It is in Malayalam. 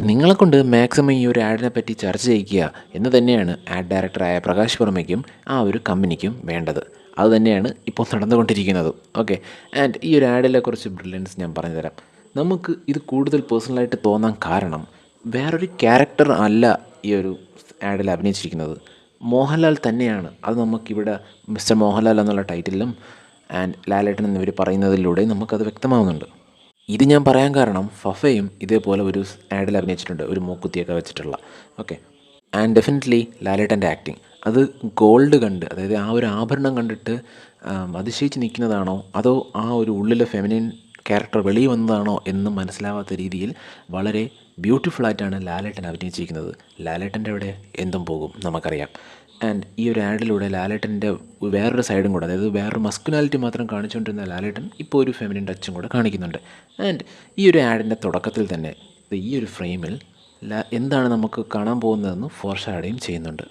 നിങ്ങളെക്കൊണ്ട് മാക്സിമം ഈ ഒരു ആഡിനെ പറ്റി ചർച്ച ചെയ്യിക്കുക എന്ന് തന്നെയാണ് ആഡ് ഡയറക്ടറായ പ്രകാശ് വർമ്മയ്ക്കും ആ ഒരു കമ്പനിക്കും വേണ്ടത്. അതുതന്നെയാണ് ഇപ്പോൾ നടന്നുകൊണ്ടിരിക്കുന്നതും. ഓക്കെ, ആൻഡ് ഈ ഒരു ആഡിലെ കുറച്ച് ബ്രില്യൻസ് ഞാൻ പറഞ്ഞുതരാം. നമുക്ക് ഇത് കൂടുതൽ പേഴ്സണലായിട്ട് തോന്നാൻ കാരണം വേറൊരു ക്യാരക്ടർ അല്ല ഈ ഒരു ആഡിൽ അഭിനയിച്ചിരിക്കുന്നത്, മോഹൻലാൽ തന്നെയാണ്. അത് നമുക്കിവിടെ മിസ്റ്റർ മോഹൻലാൽ എന്നുള്ള ടൈറ്റിലും ആൻഡ് ലാലേട്ടൻ എന്നിവർ പറയുന്നതിലൂടെ നമുക്കത് വ്യക്തമാവുന്നുണ്ട്. ഇത് ഞാൻ പറയാൻ കാരണം ഫഫയും ഇതേപോലെ ഒരു ആഡിൽ അഭിനയിച്ചിട്ടുണ്ട്, ഒരു മൂക്കുത്തിയൊക്കെ വെച്ചിട്ടുള്ള. ഓക്കെ, ആൻഡ് ഡെഫിനറ്റ്ലി ലാലേട്ടൻ്റെ ആക്ടിങ് അത് ഗോൾഡ് കണ്ട്, അതായത് ആ ഒരു ആഭരണം കണ്ടിട്ട് അതിശയിച്ച് നിൽക്കുന്നതാണോ അതോ ആ ഒരു ഉള്ളിലെ ഫെമിനിൻ ക്യാരക്ടർ വെളിയിൽ വന്നതാണോ എന്ന് മനസ്സിലാവാത്ത രീതിയിൽ വളരെ ബ്യൂട്ടിഫുള്ളായിട്ടാണ് ലാലേട്ടൻ അഭിനയിച്ചിരിക്കുന്നത്. ലാലേട്ടൻ്റെ അവിടെ എന്തും പോകും നമുക്കറിയാം. ആൻഡ് ഈ ഒരു ആഡിലൂടെ ലാലേട്ടൻ്റെ വേറൊരു സൈഡും കൂടെ, അതായത് വേറൊരു മസ്കുലാലിറ്റി മാത്രം കാണിച്ചുകൊണ്ടിരുന്ന ലാലേട്ടൻ ഇപ്പോൾ ഒരു ഫെമിനിൻ ടച്ചും കൂടെ കാണിക്കുന്നുണ്ട്. ആൻഡ് ഈ ഒരു ആഡിൻ്റെ തുടക്കത്തിൽ തന്നെ ഈ ഒരു ഫ്രെയിമിൽ എന്താണ് നമുക്ക് കാണാൻ പോകുന്നതെന്ന് ഫോർഷാഡോയും ചെയ്യുന്നുണ്ട്.